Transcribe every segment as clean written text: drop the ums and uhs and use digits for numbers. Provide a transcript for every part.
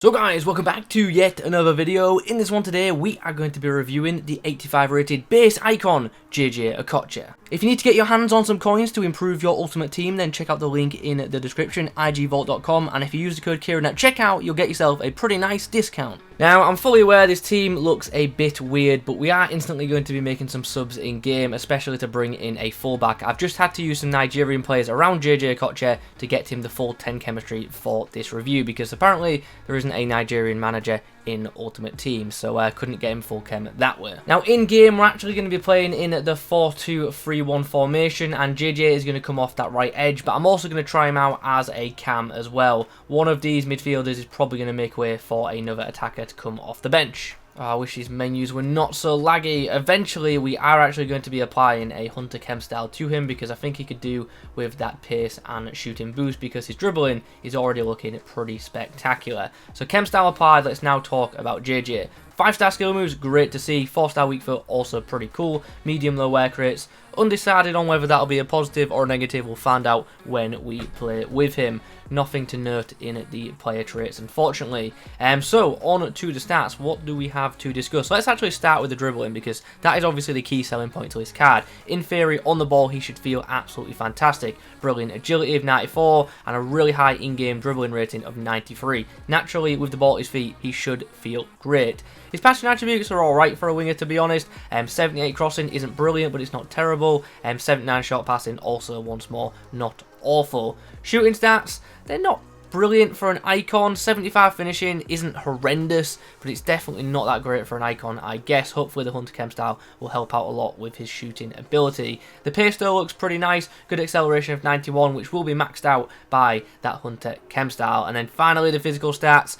So guys, welcome back to yet another video. In this one today, we are going to be reviewing the 85 rated base icon, Jay Okocha. If you need to get your hands on some coins to improve your ultimate team, then check out the link in the description, igvault.com, and if you use the code Kieran at checkout, you'll get yourself a pretty nice discount. Now, I'm fully aware this team looks a bit weird, but we are instantly going to be making some subs in game, especially to bring in a fullback. I've just had to use some Nigerian players around Jay Okocha to get him the full 10 chemistry for this review, because apparently there isn't a Nigerian manager in Ultimate Team, so I couldn't get him full chem that way. Now, in game, we're actually going to be playing in the 4-2-3-1 formation, and JJ is going to come off that right edge, but I'm also going to try him out as a cam as well. One of these midfielders is probably going to make way for another attacker to come off the bench. Oh, I wish these menus were not so laggy. Eventually, we are actually going to be applying a Hunter Chem style to him because I think he could do with that pace and shooting boost because his dribbling is already looking pretty spectacular. So Chem style applied, let's now talk about JJ. 5-star skill moves, great to see. 4-star weak foot, also pretty cool. Medium low wear crates. Undecided on whether that'll be a positive or a negative, we'll find out when we play with him. Nothing to note in the player traits, unfortunately. So, on to the stats, what do we have to discuss? Let's actually start with the dribbling, because that is obviously the key selling point to this card. In theory, on the ball, he should feel absolutely fantastic. Brilliant agility of 94, and a really high in-game dribbling rating of 93. Naturally, with the ball at his feet, he should feel great. His passing attributes are alright for a winger, to be honest. 78 crossing isn't brilliant, but it's not terrible. 79 short passing, also once more, not awful. Shooting stats, they're not brilliant for an icon. 75 finishing isn't horrendous, but it's definitely not that great for an icon, I guess. Hopefully the Hunter Chem style will help out a lot with his shooting ability. The pace still looks pretty nice. Good acceleration of 91, which will be maxed out by that Hunter Chem style. And then finally the physical stats,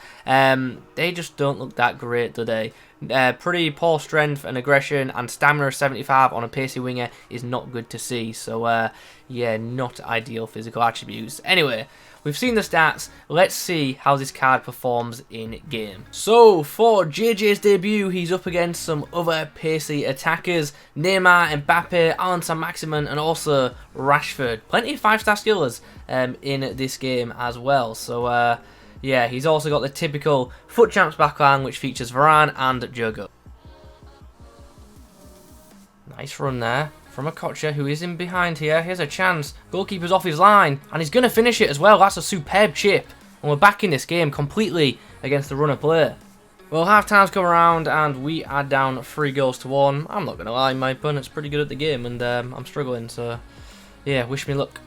they just don't look that great, do they? Pretty poor strength and aggression, and stamina of 75 on a pacey winger is not good to see. So yeah, not ideal physical attributes. Anyway, we've seen the stats, let's see how this card performs in game. So, for JJ's debut, he's up against some other pacey attackers, Neymar, Mbappe, Alan Saint-Maximin, and also Rashford. Plenty of 5-star skillers in this game as well, so yeah, he's also got the typical FUT Champs backline, which features Varane and Jogo. Nice run there from Okocha, who is in behind here. Here's a chance. Goalkeeper's off his line, and he's going to finish it as well. That's a superb chip. And we're back in this game completely against the run of play. Well, half-time's come around, and we are down 3-1. I'm not going to lie, my opponent's pretty good at the game, and I'm struggling, so yeah, wish me luck.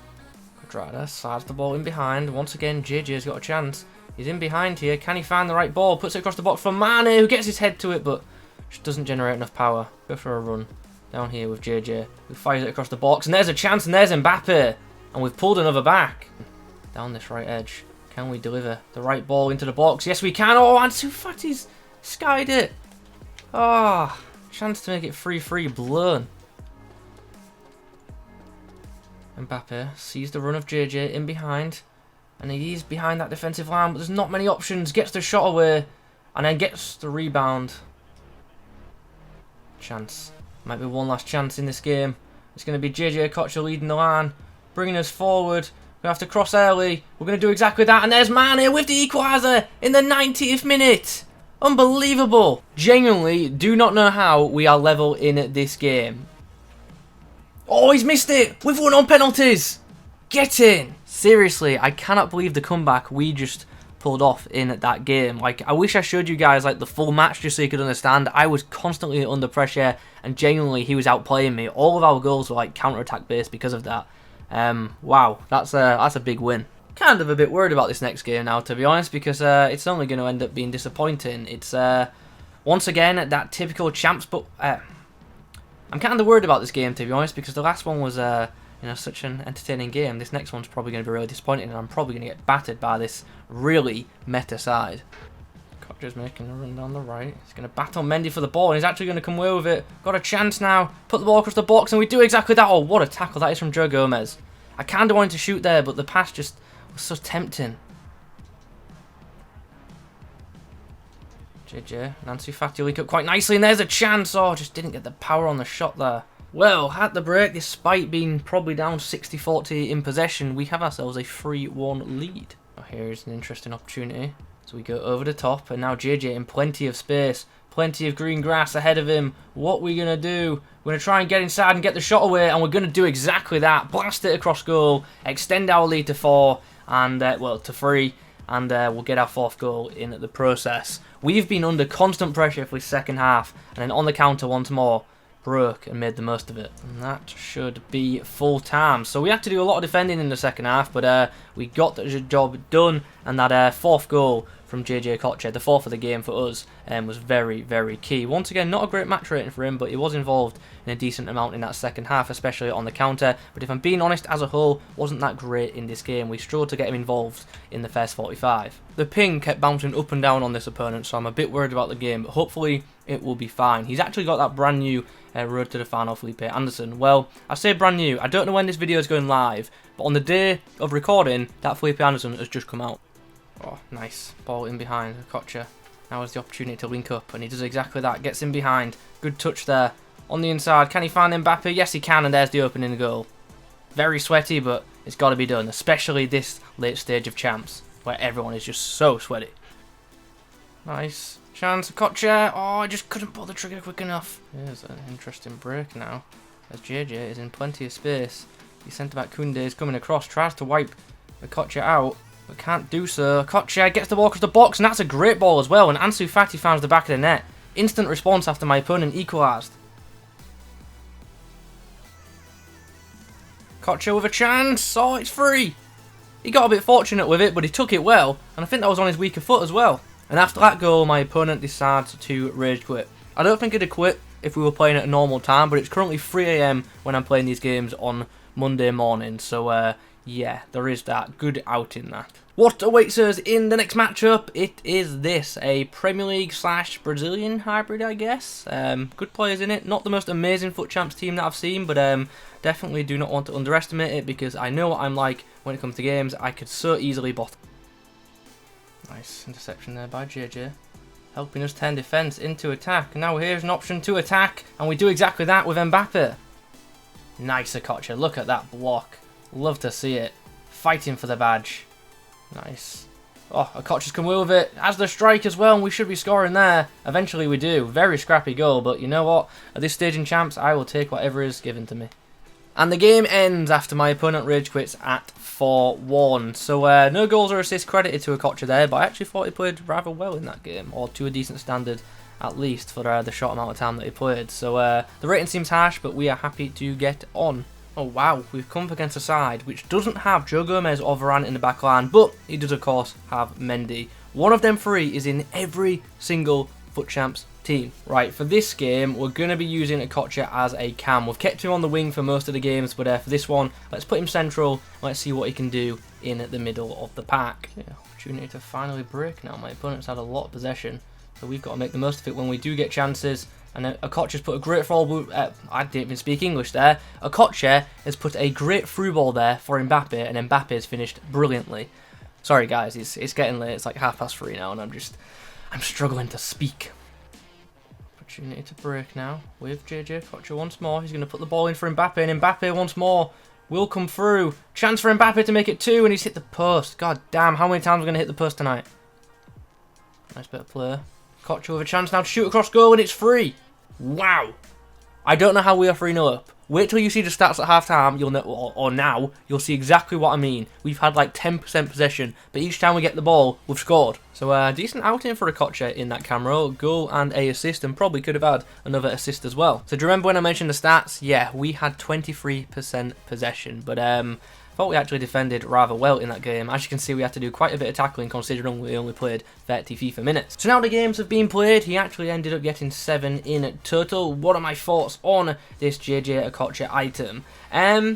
Drider slides the ball in behind. Once again, JJ's got a chance. He's in behind here. Can he find the right ball? Puts it across the box for Mane, who gets his head to it, but just doesn't generate enough power. Go for a run down here with JJ, who fires it across the box, and there's a chance, and there's Mbappe, and we've pulled another back. Down this right edge, can we deliver the right ball into the box? Yes, we can. Oh, Ansu Fati's skied it. Ah, oh, chance to make it 3-3 blown. Mbappe sees the run of JJ in behind, and he's behind that defensive line, but there's not many options. Gets the shot away, and then gets the rebound. Chance. Might be one last chance in this game. It's going to be Jay Okocha leading the line, bringing us forward. We have to cross early. We're going to do exactly that, and there's Mane with the equaliser in the 90th minute. Unbelievable. Genuinely do not know how we are level in this game. Oh, he's missed it. We've won on penalties. Get in. Seriously, I cannot believe the comeback we just pulled off in that game. Like, I wish I showed you guys like the full match just so you could understand. I was constantly under pressure, and genuinely he was outplaying me. All of our goals were like counter-attack based because of that. Wow, that's a big win. Kind of a bit worried about this next game now, to be honest, because it's only going to end up being disappointing. It's once again that typical champs, but I'm kind of worried about this game, to be honest, because the last one was you know, such an entertaining game. This next one's probably going to be really disappointing, and I'm probably going to get battered by this really meta side. Okocha's making a run down the right. He's going to battle Mendy for the ball, and he's actually going to come away with it. Got a chance now. Put the ball across the box, and we do exactly that. Oh, what a tackle that is from Joe Gomez. I kind of wanted to shoot there, but the pass just was so tempting. JJ, Ansu Fati link up quite nicely, and there's a chance. Oh, just didn't get the power on the shot there. Well, at the break, despite being probably down 60-40 in possession, we have ourselves a 3-1 lead. Oh, here's an interesting opportunity. So we go over the top, and now JJ in plenty of space. Plenty of green grass ahead of him. What are we going to do? We're going to try and get inside and get the shot away, and we're going to do exactly that. Blast it across goal, extend our lead to 4, and, well, to 3, and we'll get our 4th goal in the process. We've been under constant pressure for the second half, and then on the counter once more, broke and made the most of it. And that should be full time. So we had to do a lot of defending in the second half, but we got the job done, and that 4th goal from Jay Okocha, the 4th of the game for us, was very, very key. Once again, not a great match rating for him, but he was involved in a decent amount in that second half, especially on the counter. But if I'm being honest, as a whole, wasn't that great in this game. We struggled to get him involved in the first 45. The ping kept bouncing up and down on this opponent, so I'm a bit worried about the game, but hopefully it will be fine. He's actually got that brand new road to the final, Felipe Anderson. Well, I say brand new. I don't know when this video is going live, but on the day of recording, that Felipe Anderson has just come out. Oh, nice. Ball in behind Okocha. Now is the opportunity to link up, and he does exactly that. Gets in behind. Good touch there. On the inside, can he find Mbappe? Yes, he can, and there's the opening goal. Very sweaty, but it's got to be done, especially this late stage of champs, where everyone is just so sweaty. Nice. Chance, Okocha. Oh, I just couldn't pull the trigger quick enough. Here's an interesting break now, as JJ is in plenty of space. The centre-back Koundé is coming across, tries to wipe Okocha out, but can't do so. Okocha gets the ball across the box, and that's a great ball as well. And Ansu Fati finds the back of the net. Instant response after my opponent equalised. Okocha with a chance. Oh, it's free. He got a bit fortunate with it, but he took it well. And I think that was on his weaker foot as well. And after that goal, my opponent decides to rage quit. I don't think he'd have quit if we were playing at a normal time, but it's currently 3 AM when I'm playing these games on Monday morning. So, yeah, there is that. Good outing, that. What awaits us in the next matchup? It is this, a Premier League / Brazilian hybrid, I guess. Good players in it. Not the most amazing FUT Champs team that I've seen, but definitely do not want to underestimate it, because I know what I'm like when it comes to games. I could so easily bottom. Nice interception there by JJ. Helping us turn defence into attack. Now here's an option to attack, and we do exactly that with Mbappe. Nice, Okocha. Look at that block. Love to see it. Fighting for the badge. Nice. Oh, Okocha's come away with it. Has the strike as well, and we should be scoring there. Eventually we do. Very scrappy goal, but you know what? At this stage in champs, I will take whatever is given to me. And the game ends after my opponent rage quits at 4-1. So no goals or assists credited to Okocha there, but I actually thought he played rather well in that game, or to a decent standard at least for the short amount of time that he played. So the rating seems harsh, but we are happy to get on. Oh wow, we've come up against a side which doesn't have Joe Gomez or Varane in the back line, but he does of course have Mendy. One of them 3 is in every single FUT Champs team. Right, for this game, we're going to be using Okocha as a cam. We've kept him on the wing for most of the games, but for this one, let's put him central. Let's see what he can do in the middle of the pack. Yeah, opportunity to finally break now. My opponent's had a lot of possession, so we've got to make the most of it when we do get chances. And Okocha's put a great through ball. I didn't even speak English there. Okocha has put a great through ball there for Mbappe, and Mbappe has finished brilliantly. Sorry guys, it's getting late. It's like 3:30 now, and I'm struggling to speak. Opportunity to break now with Jay Okocha once more. He's going to put the ball in for Mbappe, and Mbappe once more will come through. Chance for Mbappe to make it 2, and he's hit the post. God damn, how many times are we going to hit the post tonight? Nice bit of play. Okocha with a chance now to shoot across goal, and it's free. Wow. I don't know how we are 3-0 up. Wait till you see the stats at half-time, you'll know, or now, you'll see exactly what I mean. We've had like 10% possession, but each time we get the ball, we've scored. So decent outing for Okocha in that camera. Goal and a assist, and probably could have had another assist as well. So do you remember when I mentioned the stats? Yeah, we had 23% possession, but I thought we actually defended rather well in that game. As you can see, we had to do quite a bit of tackling considering we only played 30 FIFA minutes. So now the games have been played. He actually ended up getting 7 in total. What are my thoughts on this Jay Okocha item?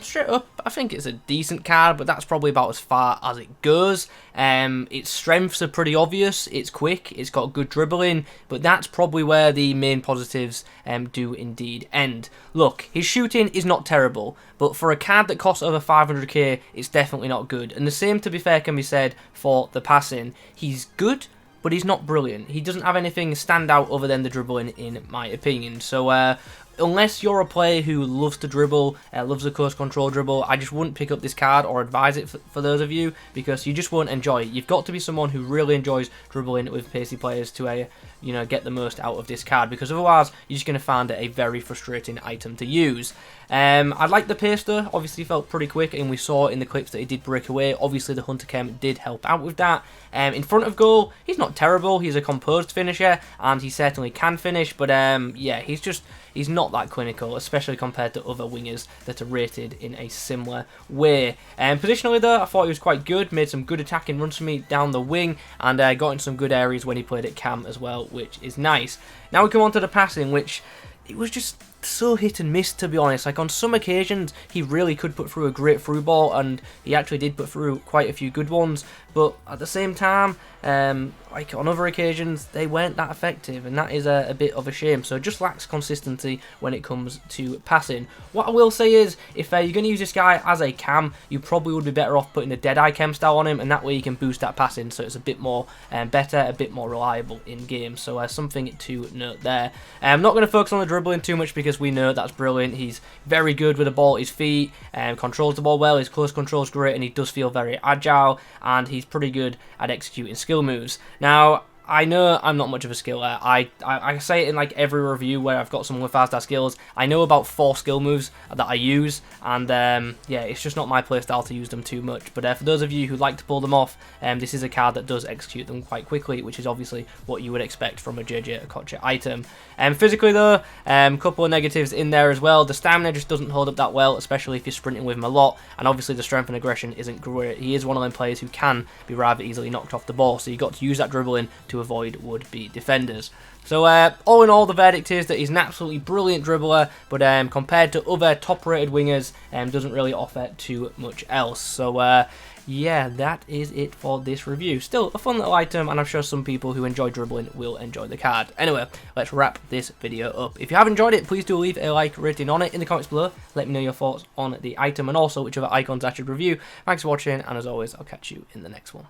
Straight up, I think it's a decent card, but that's probably about as far as it goes. Its strengths are pretty obvious. It's quick, it's got good dribbling, but that's probably where the main positives do indeed end. Look, his shooting is not terrible, but for a card that costs over 500k, it's definitely not good. And the same, to be fair, can be said for the passing. He's good, but he's not brilliant. He doesn't have anything stand out other than the dribbling, in my opinion. So unless you're a player who loves to dribble, loves the close control dribble, I just wouldn't pick up this card or advise it for those of you, because you just won't enjoy it. You've got to be someone who really enjoys dribbling with pacey players to get the most out of this card, because otherwise you're just going to find it a very frustrating item to use. I like the pace though. Obviously felt pretty quick, and we saw in the clips that he did break away. Obviously the Hunter Chem did help out with that. In front of goal, he's not terrible. He's a composed finisher, and he certainly can finish, but yeah, he's not that clinical, especially compared to other wingers that are rated in a similar way. Positionally though, I thought he was quite good, made some good attacking runs for me down the wing, and got in some good areas when he played at cam as well, which is nice. Now we come on to the passing, which it was just so hit and miss, to be honest. Like, on some occasions he really could put through a great through ball, and he actually did put through quite a few good ones, but at the same time, like on other occasions, they weren't that effective, and that is a bit of a shame. So it just lacks consistency when it comes to passing. What I will say is, if you're going to use this guy as a cam, you probably would be better off putting a Deadeye chem style on him, and that way you can boost that passing so it's a bit more better, a bit more reliable in game. So something to note there. I'm not going to focus on the dribbling too much, because we know that's brilliant. He's very good with the ball at his feet, controls the ball well, his close control is great, and he does feel very agile, and he's pretty good at executing skill moves. Now, I know I'm not much of a skiller. I say it in like every review where I've got someone with 5-star skills. I know about 4 skill moves that I use, and yeah, it's just not my playstyle to use them too much. But for those of you who like to pull them off, this is a card that does execute them quite quickly, which is obviously what you would expect from a Jay Okocha item. Physically though, a couple of negatives in there as well. The stamina just doesn't hold up that well, especially if you're sprinting with him a lot, and obviously the strength and aggression isn't great. He is one of them players who can be rather easily knocked off the ball, so you've got to use that dribbling to avoid would-be defenders. So all in all, the verdict is that he's an absolutely brilliant dribbler, but compared to other top-rated wingers, doesn't really offer too much else. So yeah, that is it for this review. Still a fun little item, and I'm sure some people who enjoy dribbling will enjoy the card. Anyway, let's wrap this video up. If you have enjoyed it, please do leave a like rating on it in the comments below. Let me know your thoughts on the item, and also which other icons I should review. Thanks for watching, and as always, I'll catch you in the next one.